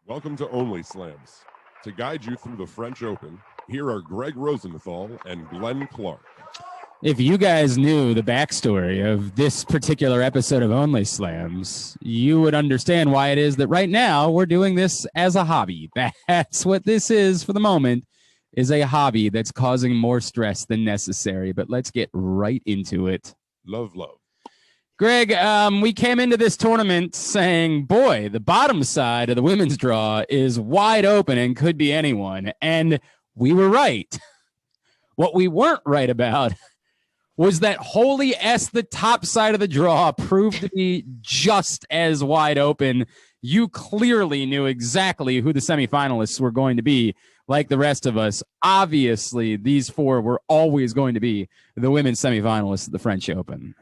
Welcome to OnlySlams. To guide you through the French Open, here are Greg Rosenthal and Glenn Clark. If you guys knew the backstory of this particular episode of OnlySlams, you would understand why it is that right now we're doing this as a hobby. That's what this is for the moment, is a hobby that's causing more stress than necessary. But let's get right into it. Love. Greg, we came into this tournament saying, boy, the bottom side of the women's draw is wide open and could be anyone. And we were right. What we weren't right about was that holy S, the top side of the draw proved to be just as wide open. You clearly knew exactly who the semifinalists were going to be, like the rest of us. Obviously, these four were always going to be the women's semifinalists at the French Open.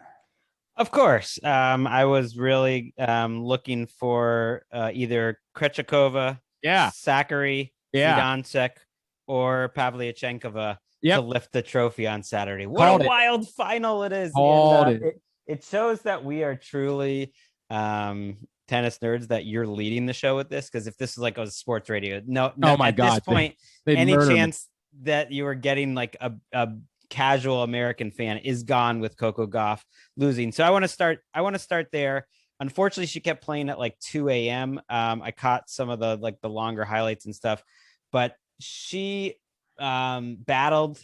Of course. I was really looking for either Krejcikova, Sakkari, Zidansek, or Pavlyuchenkova to lift the trophy on Saturday. What a wild final it is. It shows that we are truly tennis nerds, that you're leading the show with this, because if this is like a sports radio, no at this point, any chance that you were getting like a casual American fan is gone with Coco Gauff losing. So I want to start there. Unfortunately, she kept playing at like 2 a.m. I caught some of the longer highlights and stuff, but she battled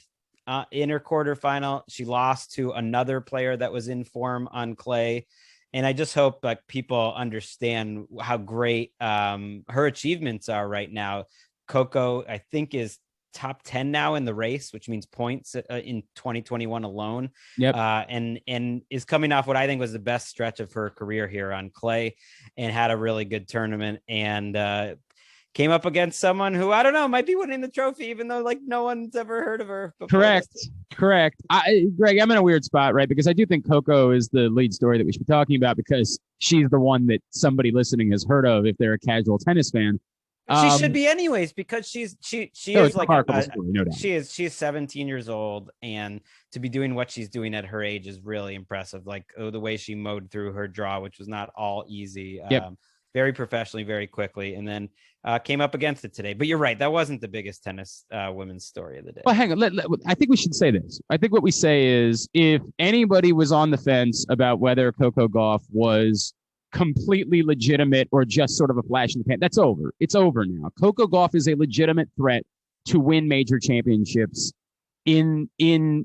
in her quarterfinal. She lost to another player that was in form on clay. And I just hope like people understand how great her achievements are right now. Coco, I think, is top 10 now in the race, which means points in 2021 alone. And is coming off what I think was the best stretch of her career here on clay, and had a really good tournament, and came up against someone who, I don't know, might be winning the trophy, even though like no one's ever heard of her before. Correct. Greg, I'm in a weird spot, right? Because I do think Coco is the lead story that we should be talking about, because she's the one that somebody listening has heard of if they're a casual tennis fan. She should be anyways, because she is like story, no doubt. She's 17 years old, and to be doing what she's doing at her age is really impressive. Like the way she mowed through her draw, which was not all easy, very professionally, very quickly, and then came up against it today. But you're right, that wasn't the biggest tennis women's story of the day. Well, hang on. I think we should say this. I think what we say is, if anybody was on the fence about whether Coco Gauff was completely legitimate or just sort of a flash in the pan, that's over. It's over now. Coco Gauff is a legitimate threat to win major championships in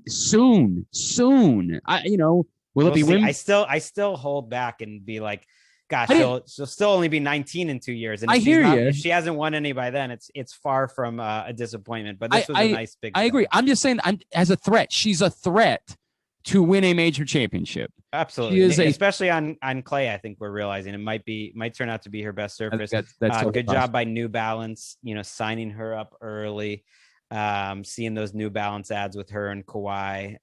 soon. Will it be women? I still hold back and be like, gosh, she'll still only be 19 in 2 years. And I hear you. If she hasn't won any by then, it's far from a disappointment. But this was a nice big. I agree. I'm just saying, as a threat, she's a threat to win a major championship. Absolutely. Especially on clay. I think we're realizing it might turn out to be her best surface. That's good job by New Balance, signing her up early, seeing those New Balance ads with her and Kawhi.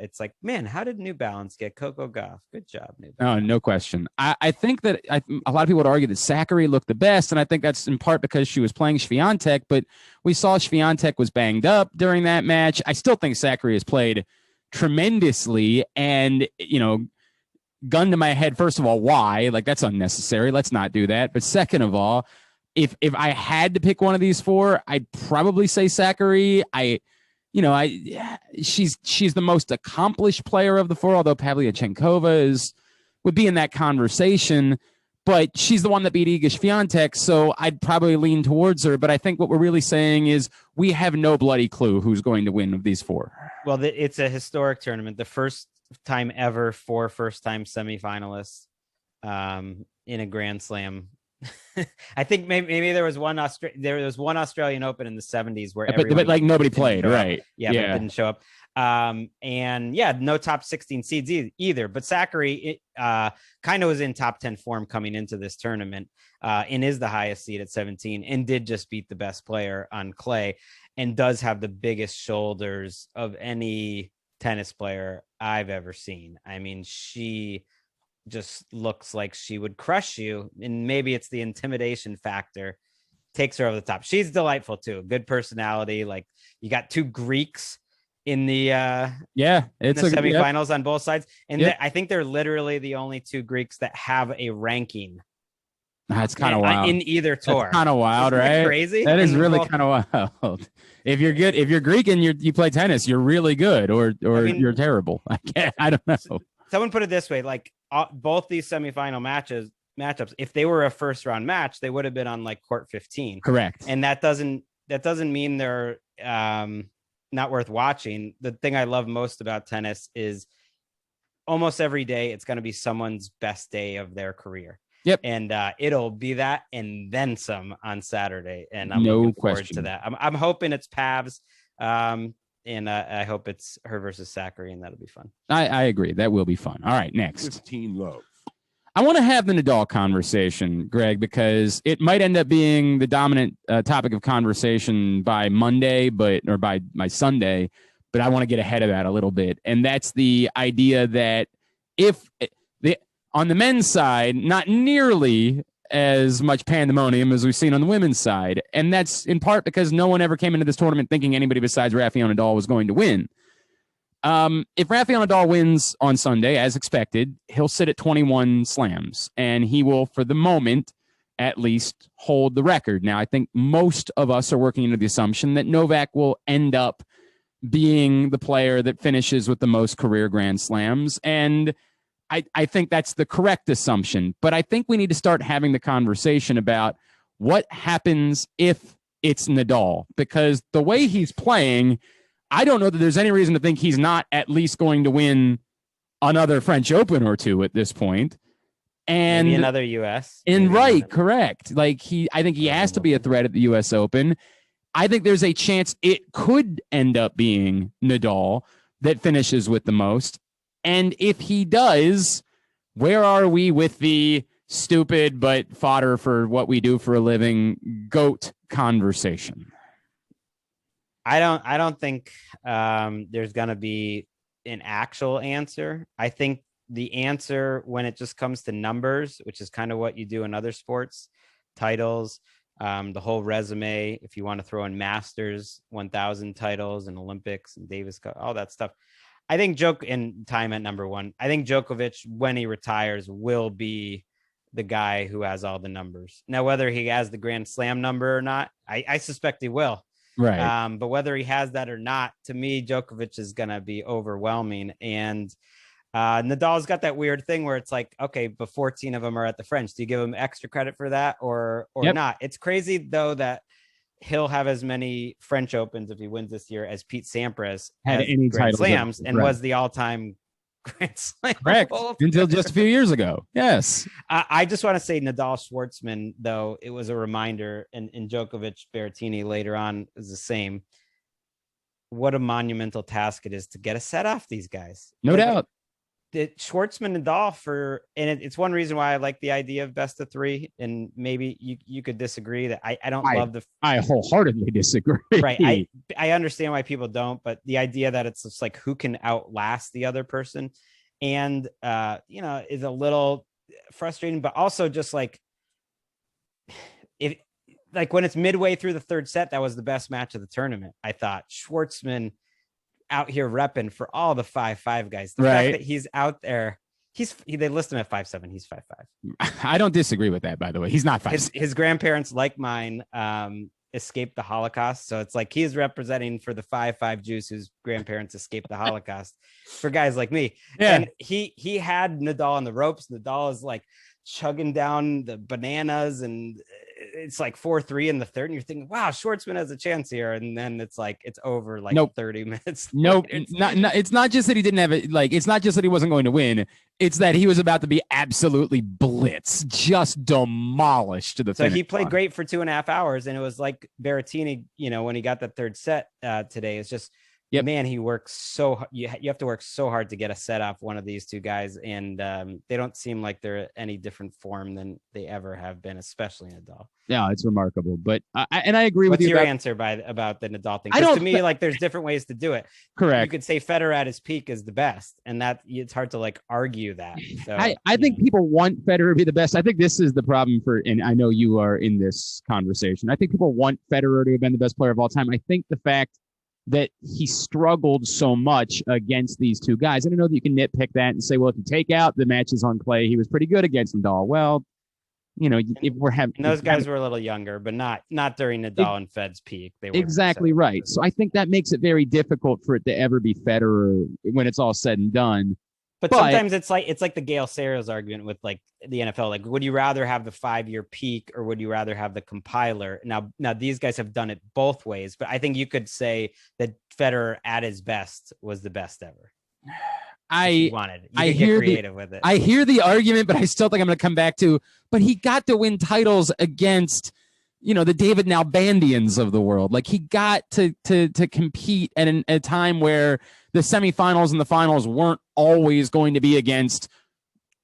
It's like, man, how did New Balance get Coco Gauff? Good job, New Balance. Oh, no question. I think that a lot of people would argue that Sakkari looked the best, and I think that's in part because she was playing Swiatek, but we saw Swiatek was banged up during that match. I still think Sakkari has played tremendously, and gun to my head, first of all, why? Like, that's unnecessary. Let's not do that. But second of all, if I had to pick one of these four, I'd probably say Sakkari. She's the most accomplished player of the four, although Pavlyuchenkova would be in that conversation, but she's the one that beat Iga Swiatek, so I'd probably lean towards her. But I think what we're really saying is we have no bloody clue who's going to win of these four. Well, it's a historic tournament. The first time ever for first-time semifinalists in a Grand Slam. I think maybe there was one Australian Open in the 70s where but like nobody played, right? But didn't show up. No top 16 seeds either. But Sakkari kind of was in top 10 form coming into this tournament, and is the highest seed at 17, and did just beat the best player on clay, and does have the biggest shoulders of any tennis player I've ever seen. I mean, she just looks like she would crush you, and maybe it's the intimidation factor takes her over the top. She's delightful too. Good personality. Like, you got two Greeks in the semifinals on both sides, and I think they're literally the only two Greeks that have a ranking. That's kind of wild. In either tour. That's kind of wild, right? Crazy. That is really kind of wild. If you're good, if you're Greek and you play tennis, you're really good, or you're terrible. I don't know. Someone put it this way: like both these semifinal matchups, if they were a first round match, they would have been on like court 15. Correct. And that doesn't mean they're not worth watching. The thing I love most about tennis is almost every day it's going to be someone's best day of their career. Yep. And it'll be that and then some on Saturday. And I'm looking forward to that. I'm hoping it's Pavs. And I hope it's her versus Zachary, and that'll be fun. I agree. That will be fun. All right, next. 15 love. I want to have the Nadal conversation, Greg, because it might end up being the dominant topic of conversation by Monday, or by Sunday. But I want to get ahead of that a little bit. And that's the idea that on the men's side, not nearly as much pandemonium as we've seen on the women's side. And that's in part because no one ever came into this tournament thinking anybody besides Rafael Nadal was going to win. If Rafael Nadal wins on Sunday, as expected, he'll sit at 21 slams, and he will, for the moment, at least hold the record. Now, I think most of us are working into the assumption that Novak will end up being the player that finishes with the most career Grand Slams, and I think that's the correct assumption, but I think we need to start having the conversation about what happens if it's Nadal, because the way he's playing, I don't know that there's any reason to think he's not at least going to win another French Open or two at this point. And maybe another US. Correct. Like I think he has to be a threat at the US Open. I think there's a chance it could end up being Nadal that finishes with the most. And if he does, where are we with the stupid but fodder for what we do for a living GOAT conversation? I don't think there's going to be an actual answer. I think the answer, when it just comes to numbers, which is kind of what you do in other sports, titles, the whole resume, if you want to throw in Masters 1000 titles and Olympics and Davis Cup, all that stuff. I think in time at number one. I think Djokovic, when he retires, will be the guy who has all the numbers. Now, whether he has the Grand Slam number or not, I suspect he will. Right. But whether he has that or not, to me, Djokovic is going to be overwhelming. And Nadal's got that weird thing where it's like, okay, but 14 of them are at the French. Do you give him extra credit for that or not? It's crazy, though, that he'll have as many French Opens if he wins this year as Pete Sampras had any Grand Slams and was the all-time Grand Slam. Correct. Until just a few years ago. Yes. I just want to say Nadal Schwartzman, though, it was a reminder, and Djokovic Berrettini later on is the same. What a monumental task it is to get a set off these guys. No doubt. Schwartzman Nadal it's one reason why I like the idea of best of three, and maybe you could disagree that I don't love I wholeheartedly disagree. Right. I understand why people don't, but the idea that it's just like who can outlast the other person and is a little frustrating, but also just like when it's midway through the third set, that was the best match of the tournament. I thought Schwartzman out here repping for all the 5'5" guys. The fact that he's out there, they list him at 5'7". He's 5'5". I don't disagree with that, by the way. He's not 5'7". His grandparents, like mine, escaped the Holocaust. So it's like he's representing for the 5'5" Jews whose grandparents escaped the Holocaust for guys like me. Yeah. And he had Nadal on the ropes. Nadal is like chugging down the bananas, and it's like 4-3 in the third, and you're thinking, wow, Schwartzman has a chance here, and then it's like it's over 30 minutes. Nope. It's not just that he didn't have it, it's not just that he wasn't going to win, it's that he was about to be absolutely blitzed, just demolished to the finish. So he played great for 2.5 hours, and it was like Berrettini, when he got that third set today, it's just man, he works so you have to work so hard to get a set off one of these two guys, and they don't seem like they're any different form than they ever have been, especially Nadal. Yeah, it's remarkable. But I agree with you. What's your answer about the Nadal thing? To me, there's different ways to do it. Correct. You could say Federer at his peak is the best, and that it's hard to argue that. So, I think people want Federer to be the best. I think this is the problem and I know you are in this conversation. I think people want Federer to have been the best player of all time. I think the fact that he struggled so much against these two guys. I don't know that you can nitpick that and say, well, if you take out the matches on clay, he was pretty good against Nadal. Well, if we're having those guys were a little younger, but not during Nadal and Fed's peak. They were exactly right. So I think that makes it very difficult for it to ever be Federer when it's all said and done. But sometimes it's like the Gale Sayers argument with like the NFL. Like, would you rather have the 5-year peak or would you rather have the compiler? Now these guys have done it both ways, but I think you could say that Federer at his best was the best ever. I hear creative with it. I hear the argument, but I still think I'm going to come back to. But he got to win titles against, the David Nalbandians of the world. Like he got to compete at a time where the semifinals and the finals weren't always going to be against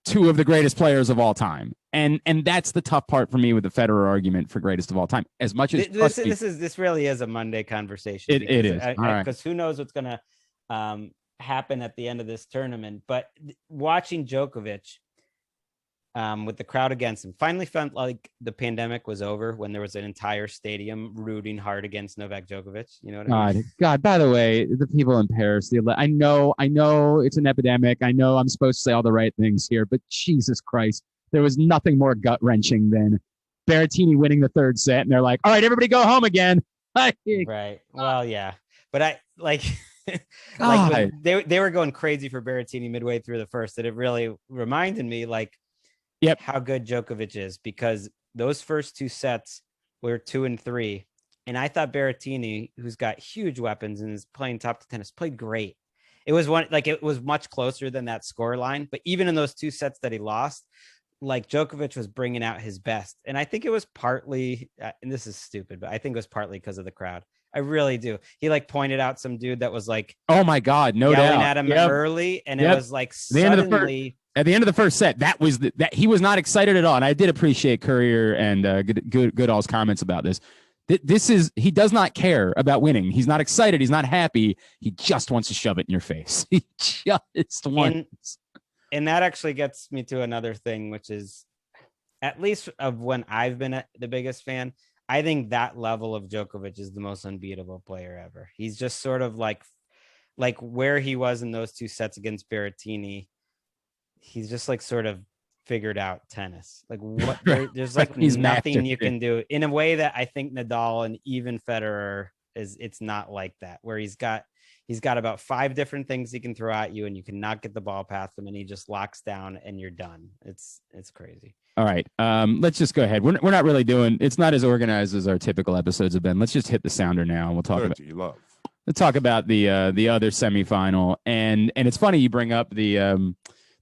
two of the greatest players of all time. And that's the tough part for me with the Federer argument for greatest of all time. As much as this really is a Monday conversation. It is because who knows what's going to happen at the end of this tournament. But watching Djokovic with the crowd against him finally felt like the pandemic was over when there was an entire stadium rooting hard against Novak Djokovic. You know what I mean? God, by the way, the people in Paris, I know it's an epidemic. I know I'm supposed to say all the right things here, but Jesus Christ, there was nothing more gut-wrenching than Berrettini winning the third set. And they're like, all right, everybody go home again. Right. Well, yeah. But I like... like they were going crazy for Berrettini midway through the first, that it really reminded me how good Djokovic is, because those first two sets were 2 and 3, and I thought Berrettini, who's got huge weapons and is playing top tennis, played great. It was it was much closer than that score line, but even in those 2 sets that he lost, like Djokovic was bringing out his best, and I think it was partly, and this is stupid, but I think it was partly because of the crowd. I really do. He pointed out some dude that was oh my God, no doubt, yelling at him early, and it was suddenly at the end of the first set. That was that he was not excited at all, and I did appreciate Courier and Goodall's comments about this. He does not care about winning. He's not excited. He's not happy. He just wants to shove it in your face. He just wants. And that actually gets me to another thing, which is, at least of when I've been the biggest fan, I think that level of Djokovic is the most unbeatable player ever. He's just sort of like where he was in those 2 sets against Berrettini. He's just sort of figured out tennis. There's nothing you can do in a way that I think Nadal and even Federer it's not like that, where he's got about 5 different things he can throw at you and you cannot get the ball past him, and he just locks down and you're done. It's crazy. All right. Let's just go ahead. We're not really it's not as organized as our typical episodes have been. Let's just hit the sounder now and we'll talk let's talk about the other semifinal. And it's funny you bring up the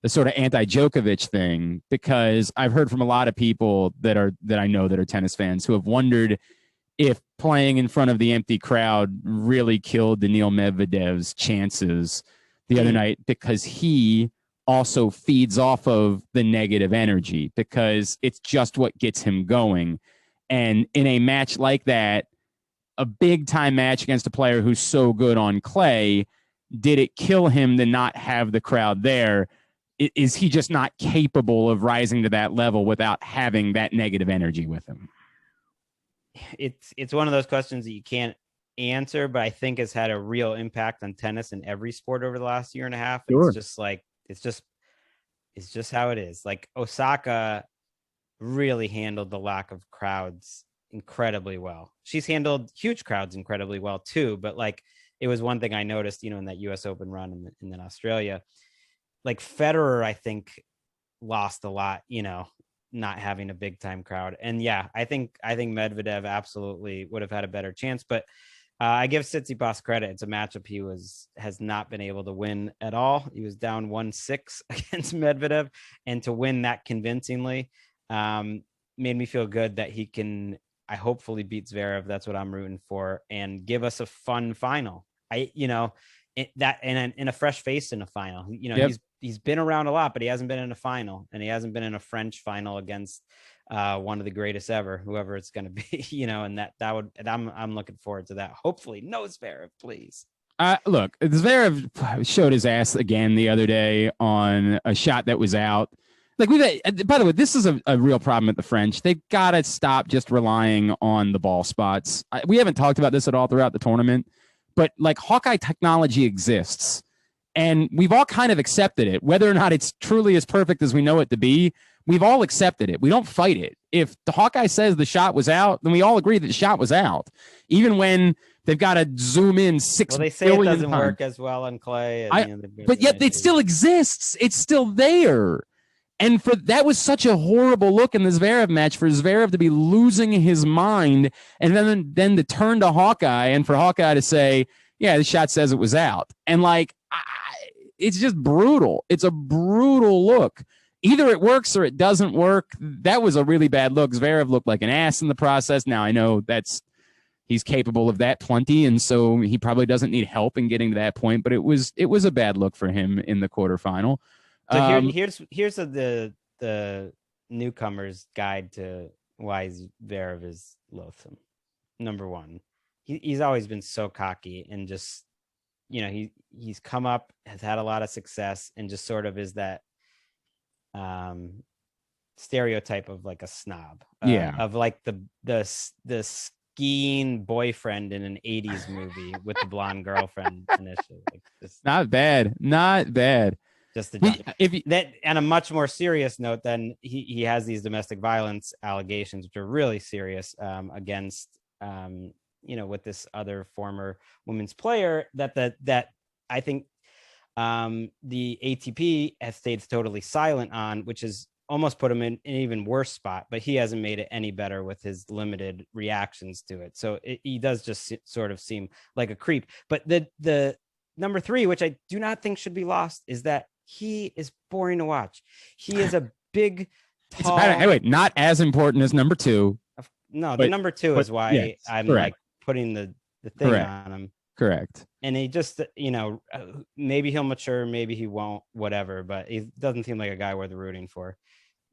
sort of anti-Djokovic thing, because I've heard from a lot of people that I know that are tennis fans who have wondered if playing in front of the empty crowd really killed Daniil Medvedev's chances the other night, because he also feeds off of the negative energy, because it's just what gets him going. And in a match like that, a big time match against a player who's so good on clay, did it kill him to not have the crowd there? Is he just not capable of rising to that level without having that negative energy with him? It's one of those questions that you can't answer, but I think has had a real impact on tennis in every sport over the last year and a half. Sure. It's just how it is. Osaka really handled the lack of crowds incredibly well. She's handled huge crowds incredibly well too, but it was one thing I noticed, in that US Open run and then Australia. Federer, I think, lost a lot, not having a big time crowd. And yeah, I think Medvedev absolutely would have had a better chance, but I give Tsitsipas credit. It's a matchup he has not been able to win at all. He was down 1-6 against Medvedev, and to win that convincingly made me feel good that he can. I hopefully beat Zverev. That's what I'm rooting for, and give us a fun final. In a fresh face in a final. He's been around a lot, but he hasn't been in a final, and he hasn't been in a French final against one of the greatest ever, whoever it's going to be, and I'm looking forward to that. Hopefully no Zverev, please. Look, Zverev showed his ass again the other day on a shot that was out. By the way, this is a real problem at the French. They've got to stop just relying on the ball spots. We haven't talked about this at all throughout the tournament, but Hawkeye technology exists, and we've all kind of accepted it, whether or not it's truly as perfect as we know it to be. We've all accepted it. We don't fight it. If the Hawkeye says the shot was out, then we all agree that the shot was out, even when they've got to zoom in 6 Well, they say it doesn't work as well on clay. But yet it still exists. It's still there. And that was such a horrible look in the Zverev match for Zverev to be losing his mind, and then to turn to Hawkeye and for Hawkeye to say, yeah, the shot says it was out. And like, it's just brutal. It's a brutal look. Either it works or it doesn't work. That was a really bad look. Zverev looked like an ass in the process. Now I know he's capable of that plenty, and so he probably doesn't need help in getting to that point, but it was a bad look for him in the quarterfinal. So here's the newcomer's guide to why Zverev is loathsome. Number one, he's always been so cocky and just, he's come up, has had a lot of success, and just sort of is that stereotype of like a snob, of like the skiing boyfriend in an 80s movie with the blonde girlfriend initially. Like, not bad. Just that, on a much more serious note, then he has these domestic violence allegations, which are really serious, against with this other former women's player that I think the ATP has stayed totally silent on, which is almost put him in an even worse spot, but he hasn't made it any better with his limited reactions to it. So he does just sort of seem like a creep. But the number 3, which I do not think should be lost, is that he is boring to watch. He is a big, tall... Anyway, not as important as number 2. No, the number 2 is why I'm like putting the thing on him. Correct. And he just, maybe he'll mature, maybe he won't, whatever, but he doesn't seem like a guy worth rooting for.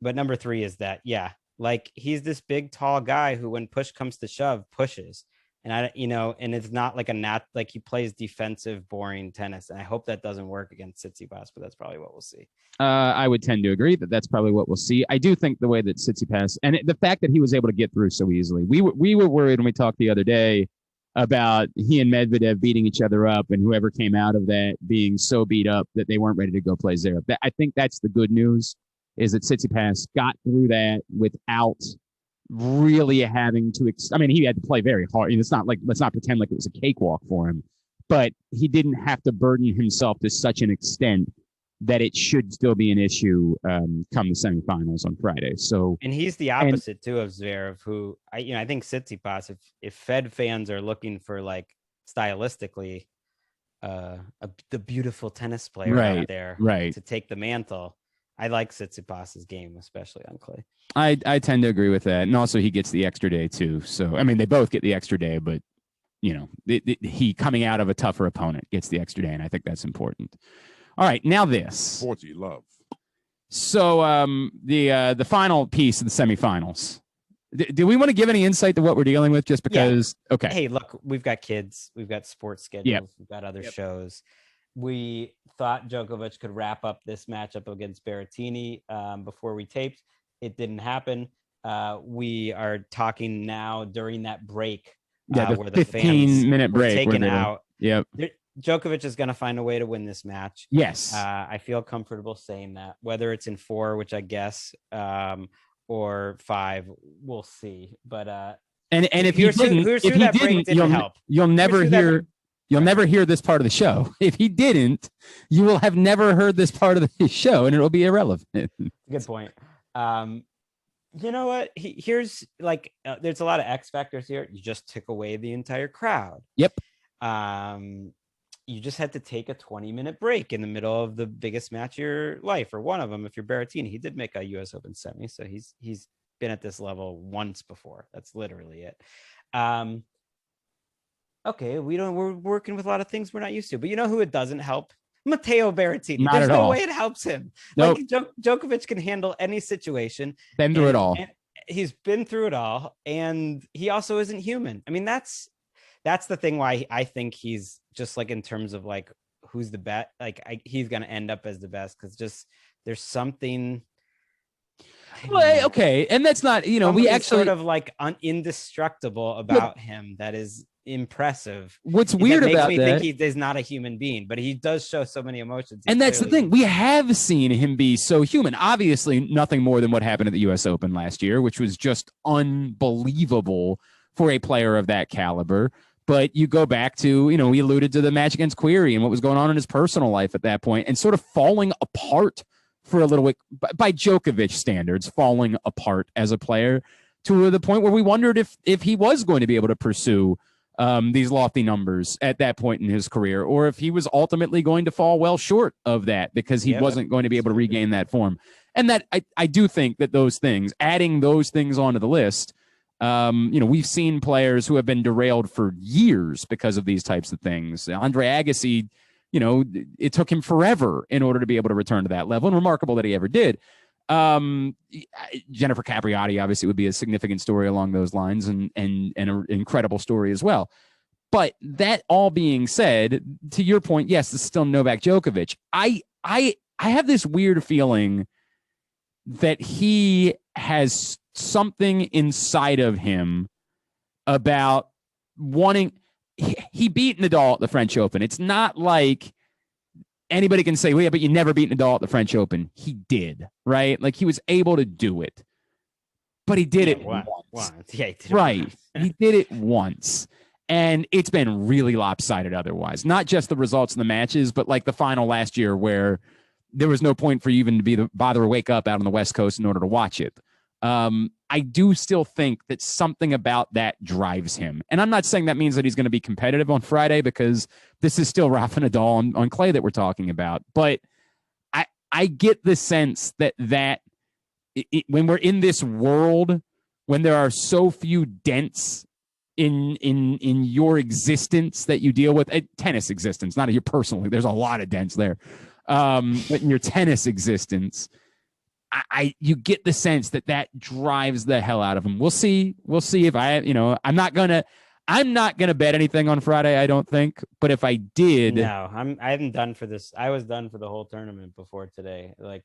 But number 3 is that, like he's this big, tall guy who, when push comes to shove, pushes. And and it's not like like he plays defensive, boring tennis. And I hope that doesn't work against Tsitsipas, but that's probably what we'll see. I would tend to agree that that's probably what we'll see. I do think the way that Tsitsipas, and the fact that he was able to get through so easily, we were worried when we talked the other day about he and Medvedev beating each other up, and whoever came out of that being so beat up that they weren't ready to go play Zverev. I think that's the good news, is that Tsitsipas got through that without really having to. He had to play very hard. It's not like, let's not pretend like it was a cakewalk for him, but he didn't have to burden himself to such an extent that it should still be an issue come the semifinals on Friday. So, and he's the opposite too of Zverev, who I think Tsitsipas, if Fed fans are looking for like stylistically the beautiful tennis player out there to take the mantle, I like Tsitsipas's game, especially on clay. I tend to agree with that, and also he gets the extra day too. So they both get the extra day, but he coming out of a tougher opponent gets the extra day, and I think that's important. All right, now this. Sporty love. So the final piece of the semifinals. Do we want to give any insight to what we're dealing with? Just because, okay. Hey, look, we've got kids, we've got sports schedules, we've got other shows. We thought Djokovic could wrap up this matchup against Berrettini before we taped. It didn't happen. We are talking now during that break where the 15-minute break taken out. Yep. Djokovic is going to find a way to win this match. Yes. I feel comfortable saying that. Whether it's in 4, which I guess, or 5, we'll see. But and if he didn't, you'll never hear. You'll never hear this part of the show. If he didn't, you will have never heard this part of the show, and it'll be irrelevant. Good point. You know what? Here's like, there's a lot of X factors here. You just took away the entire crowd. Yep. You just had to take a 20-minute break in the middle of the biggest match of your life, or one of them. If you're Berrettini, he did make a U.S. Open semi, so he's been at this level once before. That's literally it. Okay, we're working with a lot of things we're not used to, but you know who it doesn't help? Matteo Berrettini. There's no way it helps him. Nope. Like Djokovic can handle any situation. Been through it all. He's been through it all, and he also isn't human. That's the thing why I think he's just like, in terms of like who's the best, like he's gonna end up as the best, because just there's something. Well, okay, and that's not, we actually sort of like indestructible about him. That is impressive. What's weird makes about me that? think he is not a human being, but he does show so many emotions. And that's the thing. We have seen him be so human. Obviously, nothing more than what happened at the U.S. Open last year, which was just unbelievable for a player of that caliber. But you go back to, we alluded to the match against Query and what was going on in his personal life at that point, and sort of falling apart for a little bit by Djokovic standards, falling apart as a player to the point where we wondered if he was going to be able to pursue these lofty numbers at that point in his career, or if he was ultimately going to fall well short of that because he wasn't going to be able to regain that form. And that I do think that those things, adding those things onto the list, we've seen players who have been derailed for years because of these types of things. Andre Agassi, it took him forever in order to be able to return to that level, and remarkable that he ever did. Jennifer Capriati obviously would be a significant story along those lines, and an incredible story as well. But that all being said, to your point, yes, this is still Novak Djokovic. I have this weird feeling that he has something inside of him about wanting. He beat Nadal at the French Open. It's not like anybody can say, well, yeah, but you never beat Nadal at the French Open. He did, right? Like, he was able to do it, but he did it once. Yeah, he did right. Once. He did it once. And it's been really lopsided otherwise. Not just the results in the matches, but like the final last year where there was no point for you even to bother to wake up out on the West Coast in order to watch it. I do still think that something about that drives him. And I'm not saying that means that he's going to be competitive on Friday, because this is still Rafa Nadal on clay that we're talking about. But I get the sense that when we're in this world, when there are so few dents in your existence that you deal with, tennis existence, not your personal, there's a lot of dents there. But in your tennis existence, you get the sense that drives the hell out of him. We'll see if I'm not gonna bet anything on Friday, I don't think. But if I did, no, I'm done for this. I was done for the whole tournament before today. Like,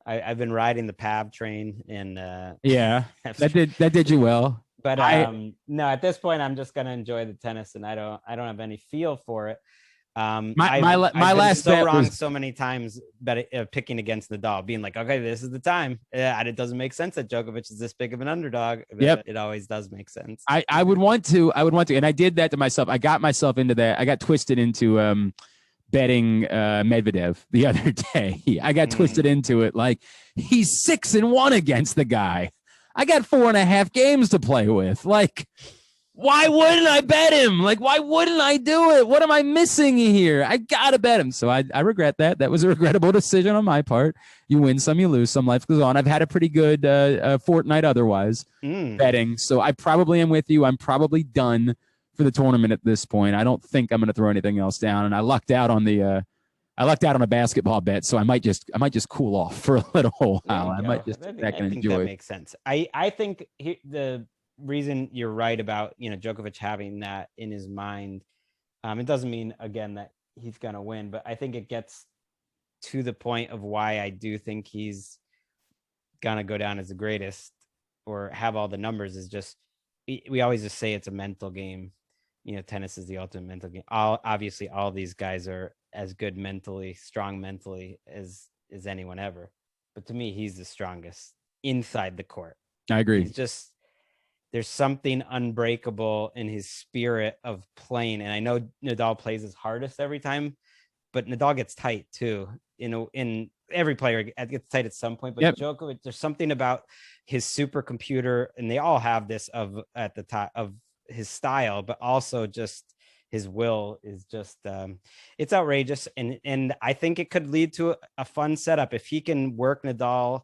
I've been riding the PAB train, and that did you well. But no, at this point, I'm just gonna enjoy the tennis, and I don't have any feel for it. My last so bet wrong was so many times, but picking against Nadal, being like, okay, this is the time. It doesn't make sense that Djokovic is this big of an underdog. Yep. It always does make sense. I would want to, and I did that to myself. I got myself into that. I got twisted into betting Medvedev the other day. I got twisted into it. Like, he's 6-1 against the guy. I got 4.5 games to play with. Like, why wouldn't I bet him? Like, why wouldn't I do it? What am I missing here? I gotta bet him. So I regret that. That was a regrettable decision on my part. You win some, you lose some. Life goes on. I've had a pretty good fortnight otherwise betting. So I probably am with you. I'm probably done for the tournament at this point. I don't think I'm going to throw anything else down. And I lucked out on a basketball bet, so I might just cool off for a little while. I might just sit back and enjoy. That makes sense. I think the reason you're right about Djokovic having that in his mind, it doesn't mean again that he's gonna win, but I think it gets to the point of why I do think he's gonna go down as the greatest or have all the numbers. Is just, we always just say it's a mental game. Tennis is the ultimate mental game. Obviously all these guys are as good mentally, strong mentally as anyone ever, but to me he's the strongest inside the court. I agree. He's just, there's something unbreakable in his spirit of playing. And I know Nadal plays his hardest every time, but Nadal gets tight too. In every player gets tight at some point, but Djokovic, there's something about his supercomputer, and they all have this at the top of his style, but also just his will is just, it's outrageous. And I think it could lead to a fun setup if he can work Nadal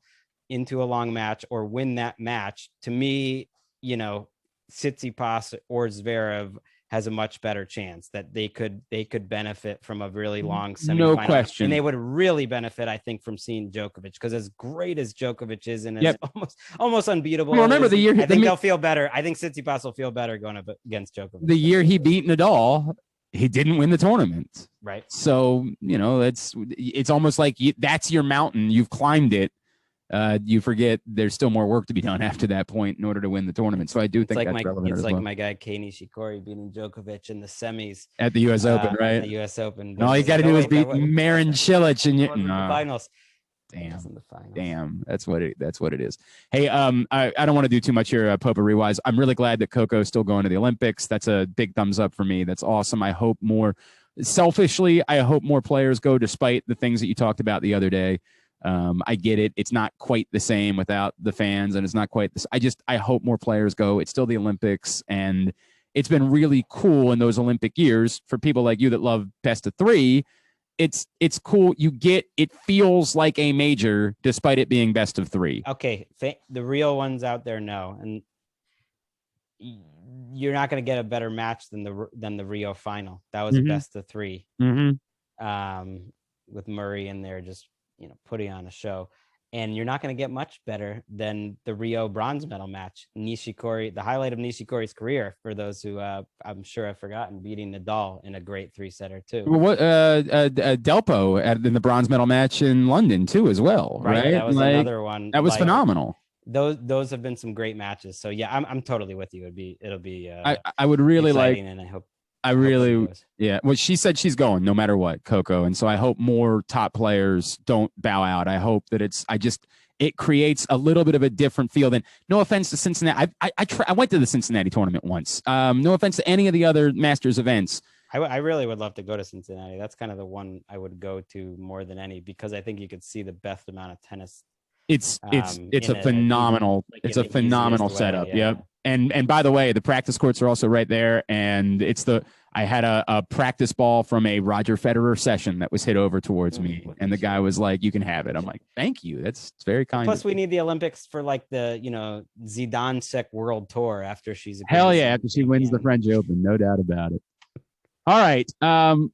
into a long match or win that match. To me, Tsitsipas or Zverev has a much better chance that they could benefit from a really long semifinal. No question. And they would really benefit, I think, from seeing Djokovic, because as great as Djokovic is, and it's almost unbeatable. Well, remember the year I think they'll feel better. I think Tsitsipas will feel better going up against Djokovic. The year he beat Nadal, he didn't win the tournament. Right. So, it's almost like that's your mountain. You've climbed it. you forget there's still more work to be done after that point in order to win the tournament. So I do think that's relevant as well. It's like my guy Kei Nishikori beating Djokovic in the semis at the U.S. Open, right? The U.S. Open. And all you got to do is beat Marin Cilic in the finals. Damn, that's what it is. Hey, I don't want to do too much here, potpourri-wise. I'm really glad that Coco's still going to the Olympics. That's a big thumbs up for me. That's awesome. I hope more. Selfishly, I hope more players go, despite the things that you talked about the other day. I get it. It's not quite the same without the fans, and it's not quite this. I hope more players go. It's still the Olympics, and it's been really cool in those Olympic years for people like you that love best of three. It's cool. It feels like a major despite it being best of three. Okay. The real ones out there know. And you're not going to get a better match than the Rio final. That was a best of three. With Murray in there, just, putting on a show. And you're not going to get much better than the Rio bronze medal match. Nishikori, the highlight of Nishikori's career, for those who I'm sure have forgotten, beating Nadal in a great 3-setter too. Well, what Delpo in the bronze medal match in London too, as well, right? That was another one. That was phenomenal. Those have been some great matches. So yeah, I'm totally with you. It'll be. I would really exciting, like. And I hope. Yeah. Well, she said she's going no matter what, Coco, and so I hope more top players don't bow out. I hope that it creates a little bit of a different feel than. No offense to Cincinnati, I went to the Cincinnati tournament once. No offense to any of the other Masters events. I really would love to go to Cincinnati. That's kind of the one I would go to more than any, because I think you could see the best amount of tennis. It's a phenomenal setup. Yeah. Yep. And by the way, the practice courts are also right there. And I had a practice ball from a Roger Federer session that was hit over towards me. And the guy was like, "You can have it." I'm like, "Thank you. It's very kind." Plus, we need the Olympics for like the, Zidane Sek World Tour after she's after she wins the French Open. No doubt about it. All right.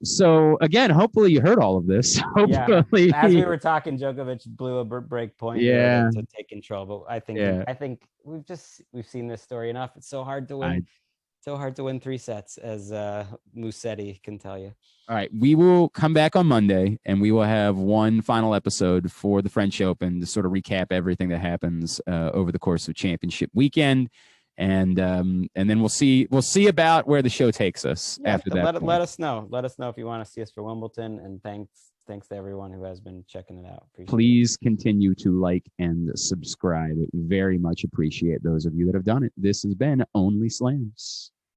So again, hopefully you heard all of this. Hopefully, as we were talking, Djokovic blew a break point. Yeah. To take control, but I think we've seen this story enough. It's so hard to win. So hard to win 3 sets, as Musetti can tell you. All right. We will come back on Monday, and we will have one final episode for the French Open to sort of recap everything that happens over the course of championship weekend. And then we'll see about where the show takes us after that. Let us know. Let us know if you want to see us for Wimbledon. And thanks to everyone who has been checking it out. Please continue to like and subscribe. Very much appreciate those of you that have done it. This has been OnlySlams.